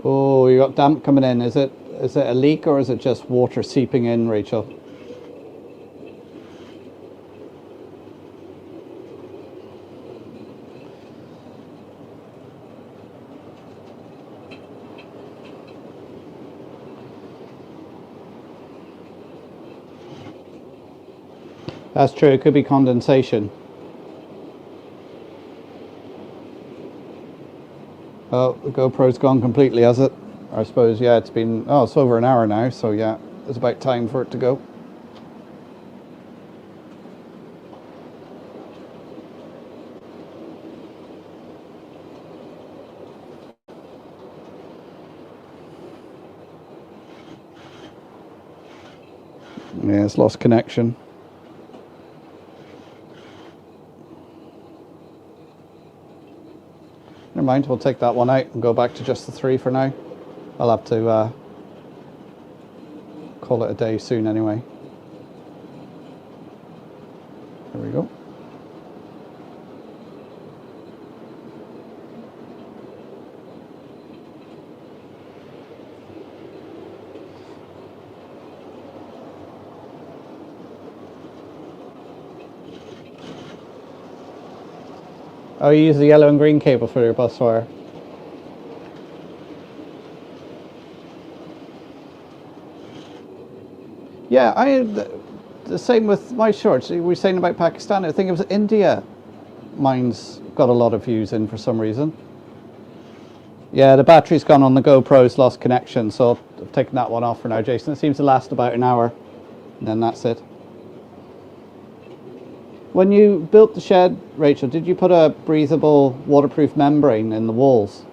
Oh, you got damp coming in. Is it a leak or is it just water seeping in, Rachel? That's true. It could be condensation. Oh, the GoPro's gone completely, has it? I suppose, yeah, it's been, oh, it's over an hour now, so yeah, it's about time for it to go. Yeah, it's lost connection. Never mind, we'll take that one out and go back to just the 3 for now. I'll have to call it a day soon anyway. There we go. Oh, you use the yellow and green cable for your bus wire. Yeah, the same with my shorts. We were saying about Pakistan. I think it was India. Mine's got a lot of views in for some reason. Yeah, the battery's gone on the GoPro's lost connection, so I've taken that one off for now, Jason. It seems to last about an hour, and then that's it. When you built the shed, Rachel, did you put a breathable, waterproof membrane in the walls?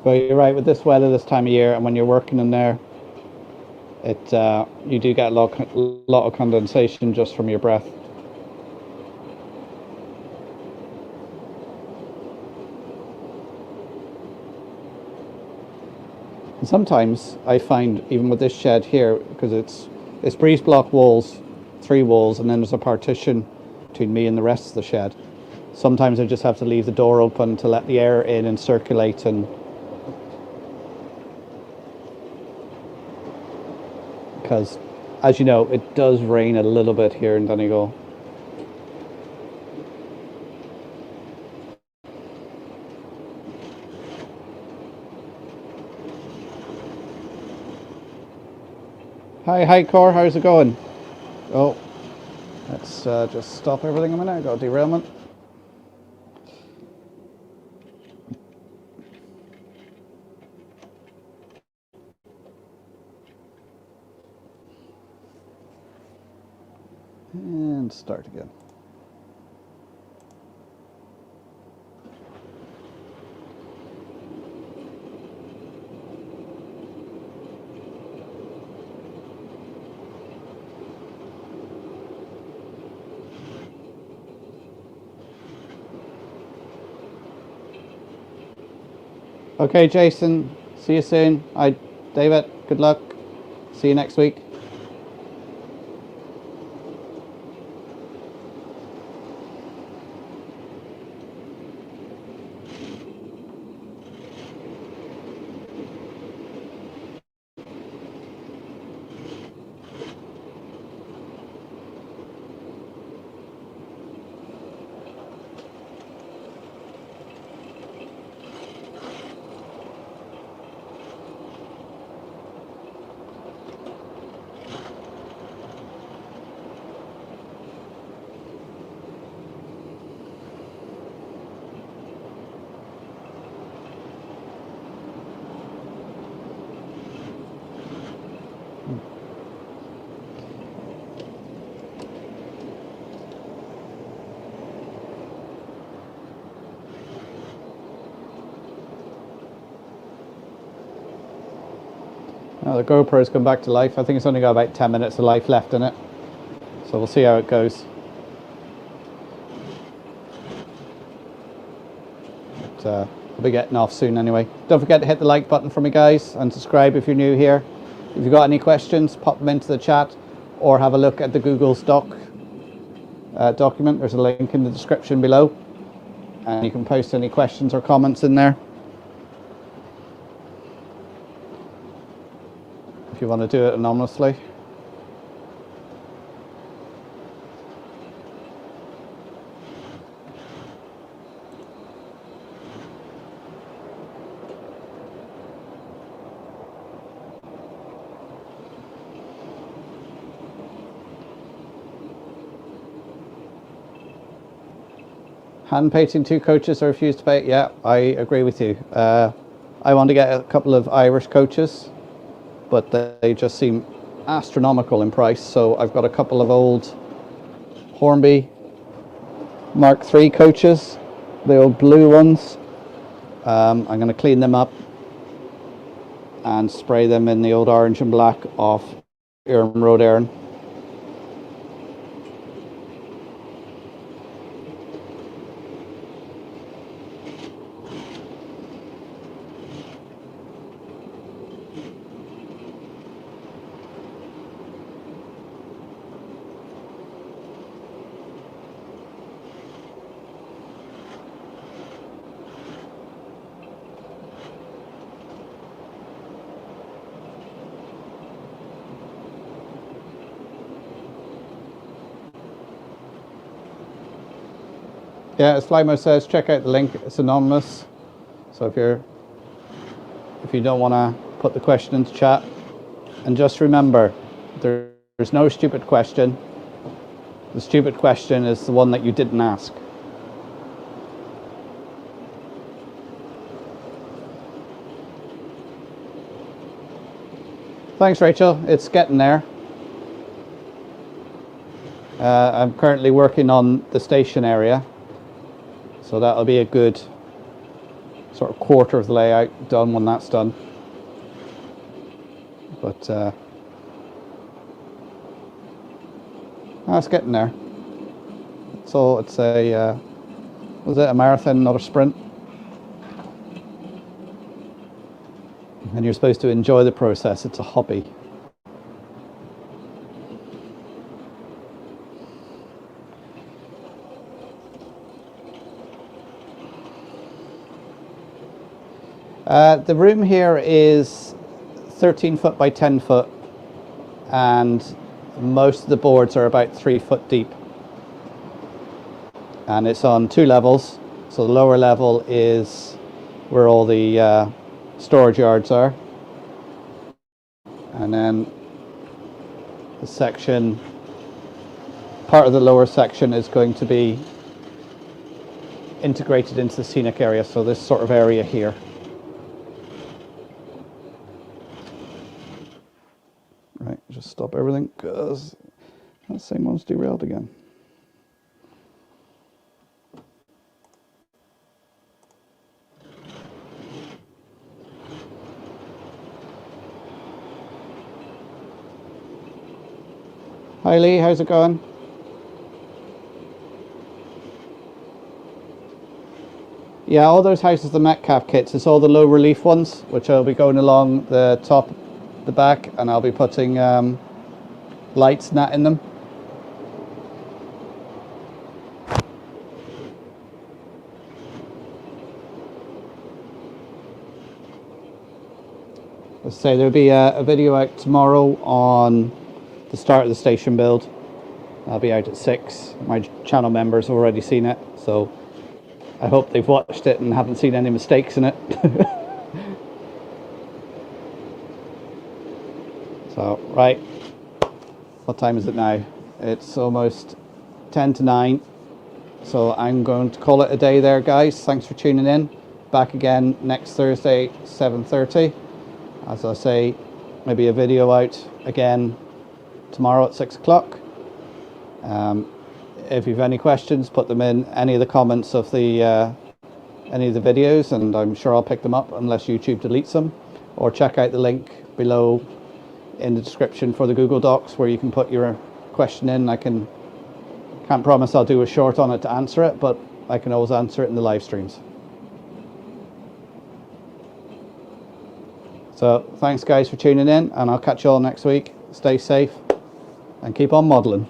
Well, you're right, with this weather this time of year, and when you're working in there, you do get a lot of condensation just from your breath. And sometimes I find, even with this shed here, because it's breeze block walls, 3 walls, and then there's a partition between me and the rest of the shed. Sometimes I just have to leave the door open to let the air in and circulate, and because, as you know, it does rain a little bit here in Donegal. Hi, Cor, how's it going? Oh, let's just stop everything a minute. I got a derailment. And start again. Okay, Jason, see you soon. Hi, David, good luck. See you next week. Now the GoPro's come back to life. I think it's only got about 10 minutes of life left in it. So we'll see how it goes. But, we'll be getting off soon anyway. Don't forget to hit the like button for me, guys, and subscribe if you're new here. If you've got any questions, pop them into the chat or have a look at the Google document. There's a link in the description below, and you can post any questions or comments in there. If you want to do it anonymously. Hand painting 2 coaches I refuse to pay. Yeah, I agree with you. I want to get a couple of Irish coaches, but they just seem astronomical in price. So I've got a couple of old Hornby Mark III coaches, the old blue ones. I'm going to clean them up and spray them in the old orange and black off Earham Road, Erin. Yeah, as Flymo says, check out the link. It's anonymous. So if you don't want to put the question into chat, and just remember, there's no stupid question. The stupid question is the one that you didn't ask. Thanks, Rachel. It's getting there. I'm currently working on the station area, so that'll be a good sort of quarter of the layout done when that's done. But it's getting there. So it's was it a marathon, not a sprint? And you're supposed to enjoy the process. It's a hobby. The room here is 13 foot by 10 foot, and most of the boards are about 3 foot deep. And it's on 2 levels. So the lower level is where all the storage yards are. And then the section, part of the lower section is going to be integrated into the scenic area. So this sort of area here. Right, just stop everything because that same one's derailed again. Hi Lee, how's it going? Yeah, all those houses, the Metcalf kits, it's all the low relief ones, which I'll be going along the top, the back, and I'll be putting lights and that in them. Let's say there'll be a video out tomorrow on the start of the station build. I'll be out at 6. My channel members have already seen it, so I hope they've watched it and haven't seen any mistakes in it. So, right, what time is it now? It's almost 10 to 9. So I'm going to call it a day there, guys. Thanks for tuning in. Back again next Thursday, 7:30. As I say, maybe a video out again tomorrow at 6 o'clock. If you've any questions, put them in any of the comments of the any of the videos, and I'm sure I'll pick them up unless YouTube deletes them. Or check out the link below in the description for the Google Docs where you can put your question in. I can't promise I'll do a short on it to answer it, but I can always answer it in the live streams. So thanks guys for tuning in, and I'll catch you all next week. Stay safe and keep on modelling.